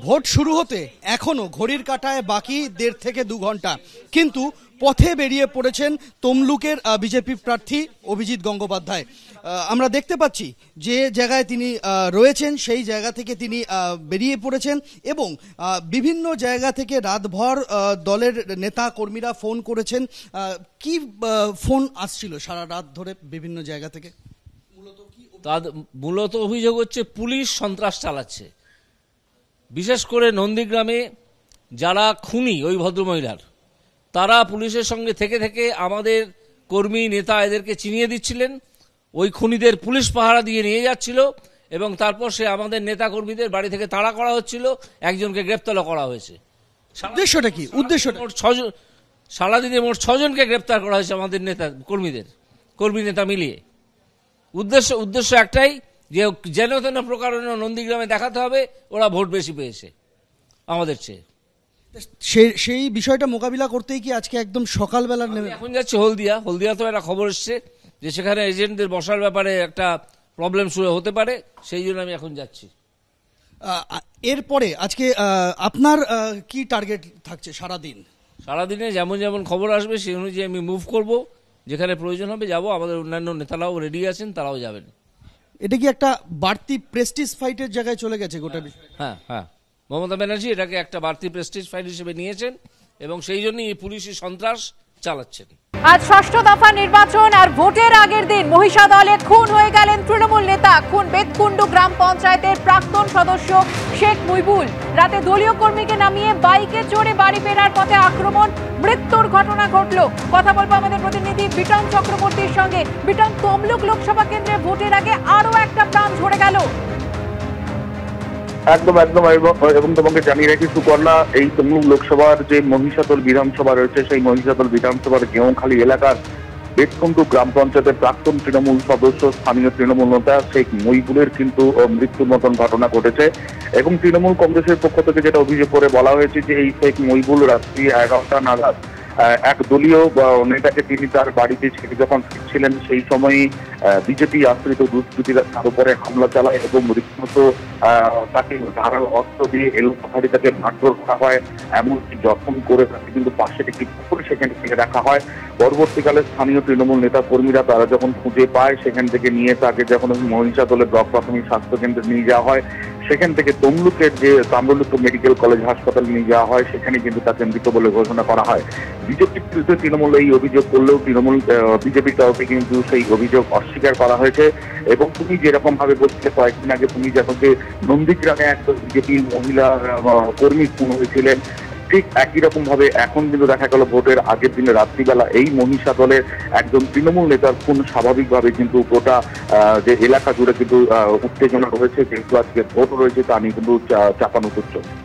Vote শুরু হতে এখনো ঘড়ির কাঁটায় বাকি 1.5 থেকে 2 ঘন্টা, কিন্তু পথে বেরিয়ে পড়েছেন তমলুকের বিজেপি প্রার্থী অভিজিৎ গঙ্গোপাধ্যায়। আমরা দেখতে পাচ্ছি যে জায়গায় তিনি রয়েছেন সেই জায়গা থেকে তিনি বেরিয়ে পড়েছেন এবং বিভিন্ন জায়গা থেকে রাতভর দলের নেতা কর্মীরা ফোন করেছেন। কি ফোন আসছিল সারা রাত ধরে বিভিন্ন জায়গা থেকে? মূলত অভিযোগ হচ্ছে পুলিশ সন্ত্রাস চালাচ্ছে, বিশেষ করে নন্দীগ্রামে যারা খুনি ওই ভদ্রমহিলার, তারা পুলিশের সঙ্গে থেকে থেকে আমাদের কর্মী নেতা এদেরকে চিনিয়ে দিচ্ছিলেন। ওই খুনিদের পুলিশ পাহারা দিয়ে নিয়ে যাচ্ছিল এবং তারপর সে আমাদের নেতা কর্মীদের বাড়ি থেকে তাড়া করা হচ্ছিল, একজনকে গ্রেপ্তারও করা হয়েছে। উদ্দেশ্যটা কি? উদ্দেশ্যটা সারাদিনে মোট 6 জনকে গ্রেপ্তার করা হয়েছে আমাদের নেতা কর্মী নেতা মিলিয়ে। উদ্দেশ্য একটাই, যে যেন তেন প্রকারণ নন্দীগ্রামে দেখাতে হবে ওরা ভোট বেশি পেয়েছে আমাদের চেয়ে। সেই বিষয়টা মোকাবিলা করতেই কি আজকে একদম সকালবেলা নেমে এখন যাচ্ছে হলদিয়া তো একটা খবর এসছে যে সেখানে এজেন্টদের বসার ব্যাপারে একটা প্রবলেম শুরু হতে পারে, সেই জন্য আমি এখন যাচ্ছি। এরপরে আজকে আপনার কি টার্গেট থাকছে সারাদিনে? যেমন খবর আসবে সেই অনুযায়ী আমি মুভ করব, যেখানে প্রয়োজন হবে যাব। আমাদের অন্যান্য নেতারাও রেডি আছেন, তারাও যাবেন। এটা কি একটা বাড়তি প্রেস্টিজ ফাইটের জায়গায় চলে গেছে গোটা বিষয়? হ্যাঁ, মমতা ব্যানার্জি এটাকে একটা বাড়তি প্রেস্টিজ ফাইট হিসেবে নিয়েছেন এবং সেই জন্যই পুলিশি সন্ত্রাস চালাচ্ছেন। আজ ষষ্ঠ দফা নির্বাচন আর ভোটের আগের দিন মহিষাদলে খুন হয়ে গেলেন তৃণমূল নেতা। খুন বেতকুণ্ডু গ্রাম পঞ্চায়েতের প্রাক্তন সদস্য শেখ মুইবুল। রাতে দলীয় কর্মীকে নামিয়ে বাইকে চড়ে বাড়ি ফেরার পথে আক্রমণ, মৃত্যুর ঘটনা ঘটল। কথা বলবো আমাদের প্রতিনিধি বিটন চক্রবর্তীর সঙ্গে। বিটন, তমলুক লোকসভা কেন্দ্রে ভোটের আগে আরো একটা প্রাণ ঝরে গেল। একদম এবং তোমাকে জানিয়ে রাখি সুকর্ণা, এই তমলুক লোকসভার যে মহিষাদল বিধানসভা রয়েছে সেই মহিষাদল বিধানসভার গেঁওখালী এলাকার বেতকুণ্ডু গ্রাম পঞ্চায়েতের প্রাক্তন তৃণমূল সদস্য স্থানীয় তৃণমূল নেতা শেখ মুইবুলের কিন্তু মৃত্যুর মতন ঘটনা ঘটেছে এবং তৃণমূল কংগ্রেসের পক্ষ থেকে যেটা অভিযোগ করে বলা হয়েছে যে এই শেখ মুইবুল রাত্রি 11টা নাগাদ এক দলীয় নেতাকে তিনি তার বাড়িতে ছেড়ে যখন ফিরছিলেন সেই সময়ই বিজেপি আশ্রিত দুষ্কৃতীরা তার উপরে হামলা চালায় এবং রীতিমতো তাকে ধারালো অস্ত্র দিয়ে এলোপাথারি তাকে মারধর করা হয়, এমনকি জখম করে তাকে কিন্তু পাশের একটি পুকুরে সেখানে ফেলে রাখা হয়। পরবর্তীকালে স্থানীয় তৃণমূল নেতা কর্মীরা তারা যখন খুঁজে পায় সেখান থেকে নিয়ে তাকে যখন মহিষাদলের ব্লক প্রাথমিক স্বাস্থ্য কেন্দ্রে নিয়ে যাওয়া হয়, সেখান থেকে তমলুকের যে তাম্রলিপ্ত মেডিকেল কলেজ হাসপাতালে নিয়ে যাওয়া হয়, সেখানে কিন্তু তাকে মৃত বলে ঘোষণা করা হয়। বিজেপির বিরুদ্ধে তৃণমূল এই অভিযোগ করলেও বিজেপির তরফে কিন্তু সেই অভিযোগ অস্বীকার করা হয়েছে। এবং তুমি যেরকম ভাবে বলছিলে কয়েকদিন আগে, তুমি যখন যে নন্দীগ্রামে একজন বিজেপির মহিলা কর্মী খুন হয়েছিলেন, ঠিক একই রকম ভাবে এখন কিন্তু দেখা গেল ভোটের আগের দিনে রাত্রিবেলা এই মহিষাদলের একজন তৃণমূল নেতার খুন স্বাভাবিকভাবে কিন্তু গোটা যে এলাকা জুড়ে কিন্তু উত্তেজনা রয়েছে, যেহেতু আজকে ভোট রয়েছে তা নিয়ে কিন্তু চাপানুতর চলছে।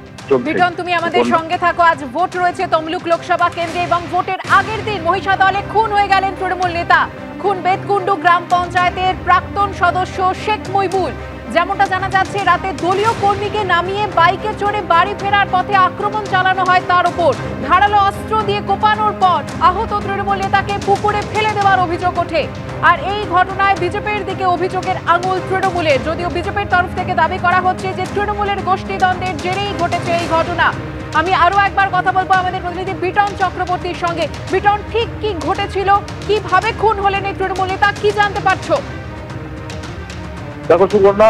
বিটন, তুমি আমাদের সঙ্গে থাকো। আজ ভোট রয়েছে তমলুক লোকসভা কেন্দ্রে এবং ভোটের আগের দিন মহিষাদলে খুন হয়ে গেলেন তৃণমূল নেতা। খুন বেতকুণ্ডু গ্রাম পঞ্চায়েতের প্রাক্তন সদস্য শেখ মুইবুল। যেমনটা জানা যাচ্ছে, রাতে দলীয় কর্মীকে নামিয়ে বাইকে চড়ে বাড়ি ফেরার পথে আক্রমণ চালানো হয় তার উপর। ধারালো অস্ত্র দিয়ে কোপানোর পর আহত তৃণমূল নেতাকে পুকুরে ফেলে দেওয়ার অভিযোগ ওঠে। আর এই ঘটনায় বিজেপির দিকে অভিযোগের আঙুল তৃণমূলের, যদিও বিজেপির তরফ থেকে দাবি করা হচ্ছে যে তৃণমূলের গোষ্ঠীদ্বন্দ্বের জেরেই ঘটেছে এই ঘটনা। আমি আরো একবার কথা বলবো আমাদের প্রতিনিধি বিটন চক্রবর্তীর সঙ্গে। বিটন, ঠিক কি ঘটেছিল, কিভাবে খুন হলেন এই তৃণমূল নেতা, কি জানতে পারছো? দেখো সুকর্ণা,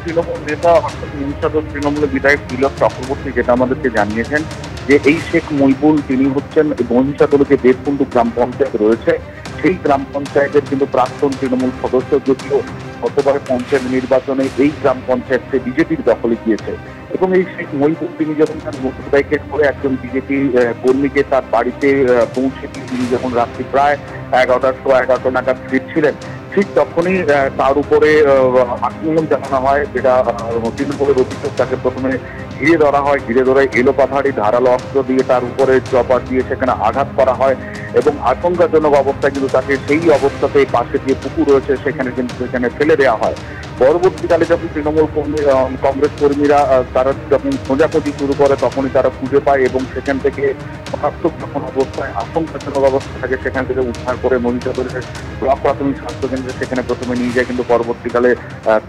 তৃণমূল নেতা অর্থাৎ মহিষাদল তৃণমূলের বিধায়ক তিলক চক্রবর্তী যেটা আমাদেরকে জানিয়েছেন যে এই শেখ মুইবুল তিনি হচ্ছেন মহিষাদলে যে বেতকুণ্ডু গ্রাম পঞ্চায়েত রয়েছে সেই গ্রাম পঞ্চায়েতের কিন্তু প্রাক্তন তৃণমূল সদস্য, যদিও গতবার পঞ্চায়েত নির্বাচনে এই গ্রাম পঞ্চায়েতকে বিজেপির দখলে গিয়েছে। এবং এই শেখ মুইবুল তিনি যখন তার মোটরসাইকেল করে একজন বিজেপি কর্মীকে তার বাড়িতে পৌঁছে দিয়ে তিনি যখন রাত্রি প্রায় 11টা নাগাদ ফিরছিলেন, ঠিক তখনই তার উপরে আক্রমণ চালানো হয়, যেটা তৃণমূলের অভিযোগ। তাকে প্রথমে ঘিরে ধরা হয়, ঘিরে ধরে এলোপাথারি ধারালো অস্ত্র দিয়ে তার উপরে চপার দিয়ে সেখানে আঘাত করা হয় এবং আশঙ্কাজনক অবস্থায় কিন্তু তাকে সেই অবস্থাতে পাশে যে পুকুর রয়েছে সেখানে ফেলে দেওয়া হয়। পরবর্তীকালে যখন তৃণমূল কংগ্রেস কর্মীরা তারা যখন খোঁজাখুঁজি শুরু করে তখনই তারা খুঁজে পায় এবং সেখান থেকে মারাত্মক যখন অবস্থায় আশঙ্কাজনক অবস্থা থাকে সেখান থেকে উদ্ধার করে মহিষাদলের ব্লক প্রাথমিক স্বাস্থ্য কেন্দ্রে সেখানে প্রথমে নিয়ে যায়, কিন্তু পরবর্তীকালে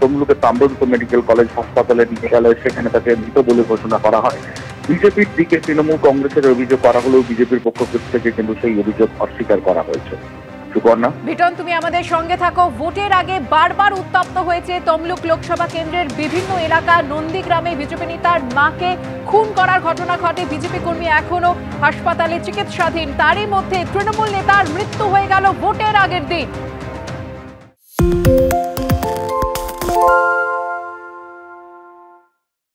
তমলুকের তাম্রদূত মেডিকেল কলেজ হাসপাতালে নিয়ে গেলে সেখানে তাকে মৃত বলে ঘোষণা করা হয়। বিজেপির দিকে তৃণমূল কংগ্রেসের অভিযোগ করা হলেও বিজেপির পক্ষ থেকে কিন্তু সেই অভিযোগ অস্বীকার করা হয়েছে। সুকর্ণা, বিটন, তুমি আমাদের সঙ্গে থাকো। ভোটের আগে বারবার উত্তপ্ত হয়েছে তমলুক লোকসভা কেন্দ্রের বিভিন্ন এলাকা। নন্দীগ্রামে বিজেপি নেতার মাকে খুন করার ঘটনা ঘটে, বিজেপি কর্মী এখনো হাসপাতালে চিকিৎসাধীন। তারই মধ্যে তৃণমূল নেতার মৃত্যু হয়ে গেল ভোটের আগের দিন।